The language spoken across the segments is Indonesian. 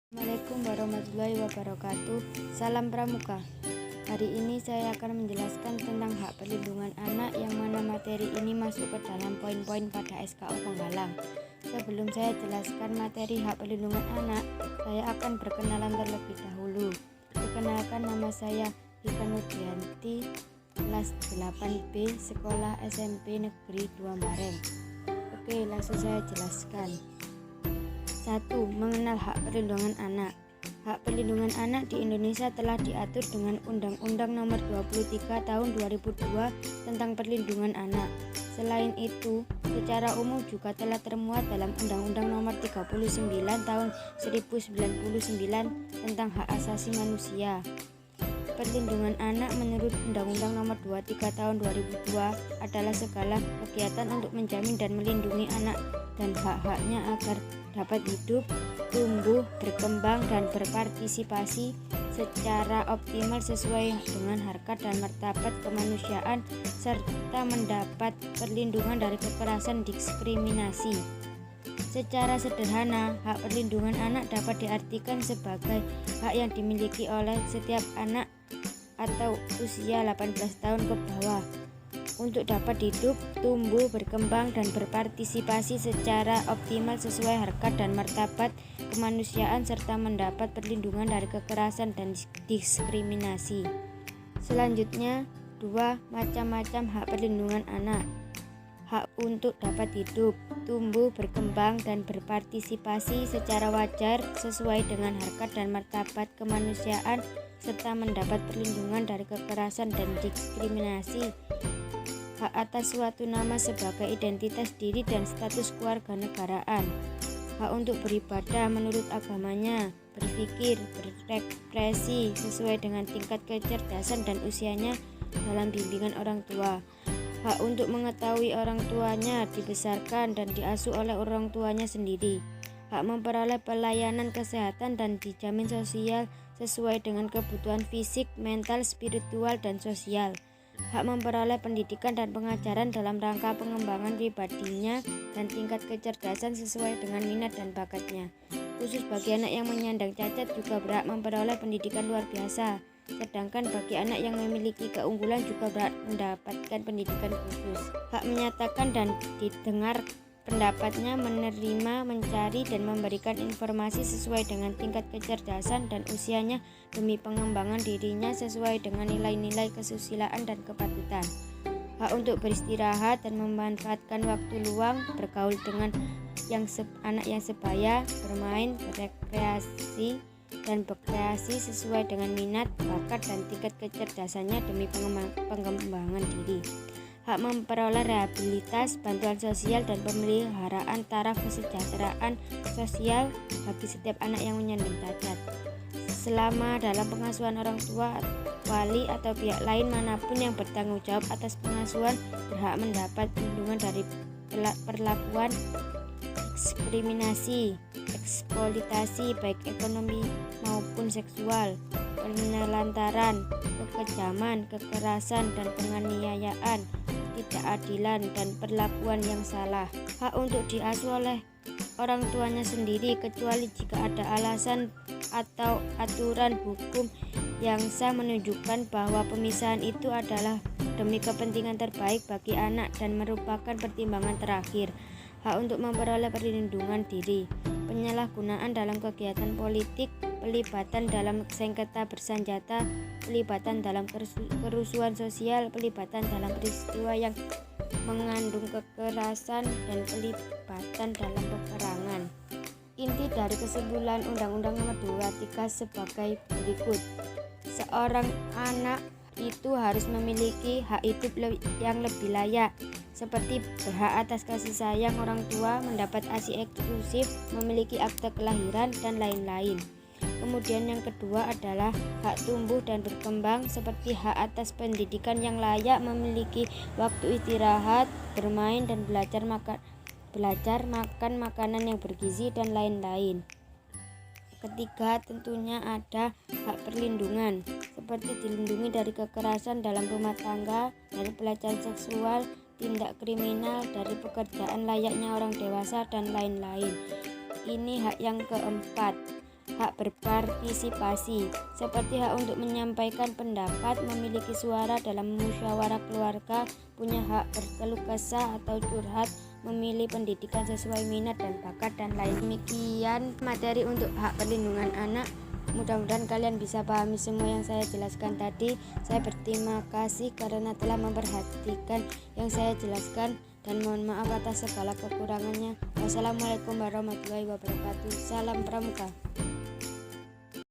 Assalamualaikum warahmatullahi wabarakatuh. Salam Pramuka. Hari ini saya akan menjelaskan tentang hak perlindungan anak, yang mana materi ini masuk ke dalam poin-poin pada SKO Penggalang. Sebelum saya jelaskan materi hak perlindungan anak, saya akan berkenalan terlebih dahulu. Perkenalkan, nama saya Ika Nurdianti, kelas 8B, Sekolah SMP Negeri 2 Bareng. Oke, langsung saya jelaskan. 1. Mengenal hak perlindungan anak. Hak perlindungan anak di Indonesia telah diatur dengan Undang-Undang Nomor 23 Tahun 2002 tentang Perlindungan Anak. Selain itu, secara umum juga telah termuat dalam Undang-Undang Nomor 39 Tahun 1999 tentang Hak Asasi Manusia. Perlindungan anak menurut Undang-Undang Nomor 23 Tahun 2002 adalah segala kegiatan untuk menjamin dan melindungi anak dan hak-haknya agar dapat hidup, tumbuh, berkembang, dan berpartisipasi secara optimal sesuai dengan harkat dan martabat kemanusiaan, serta mendapat perlindungan dari kekerasan diskriminasi. Secara sederhana, hak perlindungan anak dapat diartikan sebagai hak yang dimiliki oleh setiap anak atau usia 18 tahun ke bawah untuk dapat hidup, tumbuh, berkembang, dan berpartisipasi secara optimal sesuai harkat dan martabat kemanusiaan, serta mendapat perlindungan dari kekerasan dan diskriminasi. Selanjutnya, 2. Macam-macam hak perlindungan anak. Hak untuk dapat hidup, tumbuh, berkembang, dan berpartisipasi secara wajar sesuai dengan harkat dan martabat kemanusiaan, serta mendapat perlindungan dari kekerasan dan diskriminasi. Hak atas suatu nama sebagai identitas diri dan status kewarganegaraan. Hak untuk beribadah menurut agamanya, berpikir, berekspresi sesuai dengan tingkat kecerdasan dan usianya dalam bimbingan orang tua. Hak untuk mengetahui orang tuanya dibesarkan dan diasuh oleh orang tuanya sendiri. Hak memperoleh pelayanan kesehatan dan dijamin sosial sesuai dengan kebutuhan fisik, mental, spiritual, dan sosial. Hak memperoleh pendidikan dan pengajaran dalam rangka pengembangan pribadinya dan tingkat kecerdasan sesuai dengan minat dan bakatnya. Khusus bagi anak yang menyandang cacat juga berhak memperoleh pendidikan luar biasa. Sedangkan bagi anak yang memiliki keunggulan juga berhak mendapatkan pendidikan khusus. Hak menyatakan dan didengar pendapatnya, menerima, mencari, dan memberikan informasi sesuai dengan tingkat kecerdasan dan usianya demi pengembangan dirinya sesuai dengan nilai-nilai kesusilaan dan kepatutan. Hak untuk beristirahat dan memanfaatkan waktu luang, bergaul dengan anak yang sebaya, bermain, berekreasi, dan berkreasi sesuai dengan minat, bakat, dan tingkat kecerdasannya demi pengembangan diri. Hak memperoleh rehabilitas, bantuan sosial, dan pemeliharaan taraf kesejahteraan sosial bagi setiap anak yang menyandang cacat. Selama dalam pengasuhan orang tua, wali, atau pihak lain manapun yang bertanggung jawab atas pengasuhan berhak mendapat perlindungan dari perlakuan diskriminasi, eksploitasi baik ekonomi maupun seksual, penelantaran, kekejaman, kekerasan, dan penganiayaan, ketidakadilan, dan perlakuan yang salah. Hak untuk diasuh oleh orang tuanya sendiri kecuali jika ada alasan atau aturan hukum yang sah menunjukkan bahwa pemisahan itu adalah demi kepentingan terbaik bagi anak dan merupakan pertimbangan terakhir. Hak untuk memperoleh perlindungan diri, penyalahgunaan dalam kegiatan politik, pelibatan dalam sengketa bersenjata, pelibatan dalam kerusuhan sosial, pelibatan dalam peristiwa yang mengandung kekerasan, dan pelibatan dalam peperangan. Inti dari kesimpulan Undang-Undang Nomor 23 sebagai berikut. Seorang anak itu harus memiliki hak hidup yang lebih layak, seperti berhak atas kasih sayang orang tua, mendapat ASI eksklusif, memiliki akte kelahiran, dan lain-lain. Kemudian yang kedua adalah hak tumbuh dan berkembang, seperti hak atas pendidikan yang layak, memiliki waktu istirahat, bermain, dan belajar makan makanan yang bergizi, dan lain-lain. Ketiga, tentunya ada hak perlindungan, seperti dilindungi dari kekerasan dalam rumah tangga, dari pelecehan seksual, tindak kriminal, dari pekerjaan layaknya orang dewasa, dan lain-lain. Ini hak yang keempat. hak berpartisipasi, seperti hak untuk menyampaikan pendapat, memiliki suara dalam musyawarah keluarga, punya hak berkeluh kesah atau curhat, memilih pendidikan sesuai minat dan bakat, dan lain. Demikian materi untuk hak perlindungan anak. Mudah-mudahan kalian bisa pahami semua yang saya jelaskan tadi. Saya berterima kasih karena telah memperhatikan yang saya jelaskan, dan mohon maaf atas segala kekurangannya. Wassalamualaikum warahmatullahi wabarakatuh. Salam Pramuka.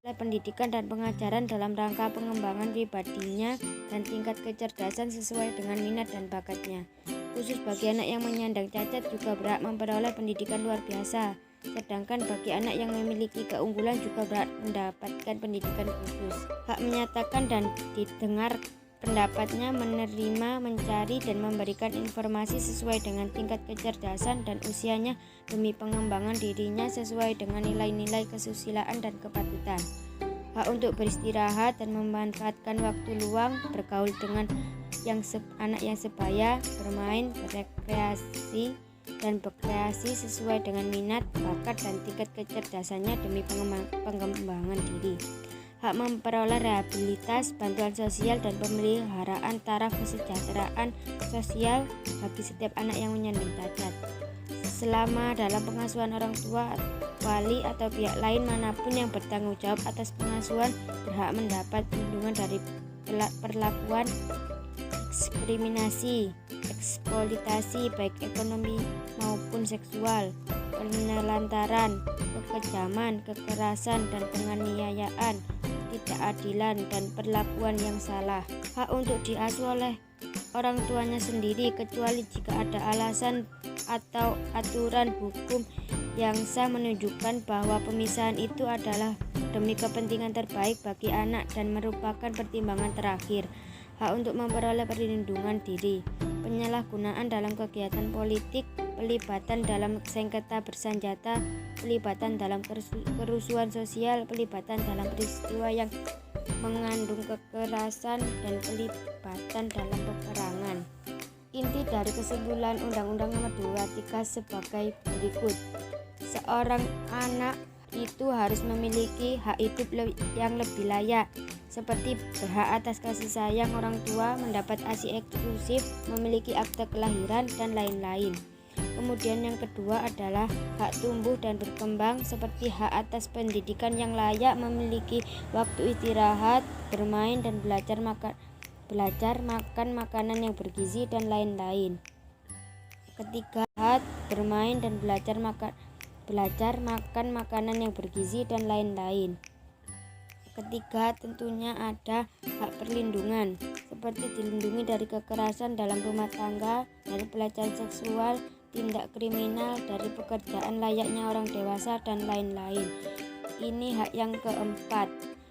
Pendidikan dan pengajaran dalam rangka pengembangan pribadinya dan tingkat kecerdasan sesuai dengan minat dan bakatnya. Khusus bagi anak yang menyandang cacat juga berhak memperoleh pendidikan luar biasa. Sedangkan bagi anak yang memiliki keunggulan juga berhak mendapatkan pendidikan khusus. Hak menyatakan dan didengar pendapatnya, menerima, mencari, dan memberikan informasi sesuai dengan tingkat kecerdasan dan usianya demi pengembangan dirinya sesuai dengan nilai-nilai kesusilaan dan kepatutan. Hak untuk beristirahat dan memanfaatkan waktu luang, bergaul dengan anak yang sebaya, bermain, berekreasi, dan berkreasi sesuai dengan minat, bakat, dan tingkat kecerdasannya demi pengembangan diri. Hak memperoleh rehabilitas, bantuan sosial, dan pemeliharaan taraf kesejahteraan sosial bagi setiap anak yang menyandang cacat. Selama dalam pengasuhan orang tua, wali, atau pihak lain manapun yang bertanggung jawab atas pengasuhan berhak mendapat perlindungan dari perlakuan diskriminasi, eksploitasi baik ekonomi maupun seksual, penelantaran, kekejaman, kekerasan, dan penganiayaan, ketidakadilan, dan perlakuan yang salah. Hak untuk diasuh oleh orang tuanya sendiri kecuali jika ada alasan atau aturan hukum yang sah menunjukkan bahwa pemisahan itu adalah demi kepentingan terbaik bagi anak dan merupakan pertimbangan terakhir. Hak untuk memperoleh perlindungan diri, penyalahgunaan dalam kegiatan politik, pelibatan dalam sengketa bersenjata, pelibatan dalam kerusuhan sosial, pelibatan dalam peristiwa yang mengandung kekerasan, dan pelibatan dalam peperangan. Inti dari kesimpulan Undang-Undang Nomor 23 sebagai berikut. Seorang anak itu harus memiliki hak hidup yang lebih layak, seperti berhak atas kasih sayang orang tua, mendapat ASI eksklusif, memiliki akte kelahiran, dan lain-lain. Kemudian yang kedua adalah hak tumbuh dan berkembang, seperti hak atas pendidikan yang layak, memiliki waktu istirahat, bermain, dan belajar makan makanan yang bergizi, dan lain-lain. Ketiga, hak bermain dan belajar makan makanan yang bergizi, dan lain-lain. Ketiga, tentunya ada hak perlindungan, seperti dilindungi dari kekerasan dalam rumah tangga, dari pelecehan seksual, tindak kriminal, dari pekerjaan layaknya orang dewasa, dan lain-lain. Ini hak yang keempat.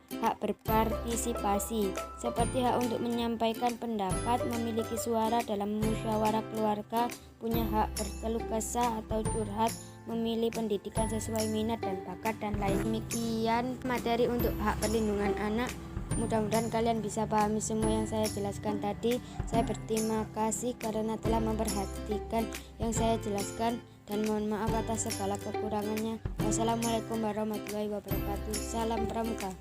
Hak berpartisipasi, seperti hak untuk menyampaikan pendapat, memiliki suara dalam musyawarah keluarga, punya hak berkeluh kesah atau curhat, memilih pendidikan sesuai minat dan bakat, dan lain. Demikian materi untuk hak perlindungan anak. Mudah-mudahan kalian bisa pahami semua yang saya jelaskan tadi. Saya berterima kasih karena telah memperhatikan yang saya jelaskan, dan mohon maaf atas segala kekurangannya. Wassalamualaikum warahmatullahi wabarakatuh. Salam Pramuka.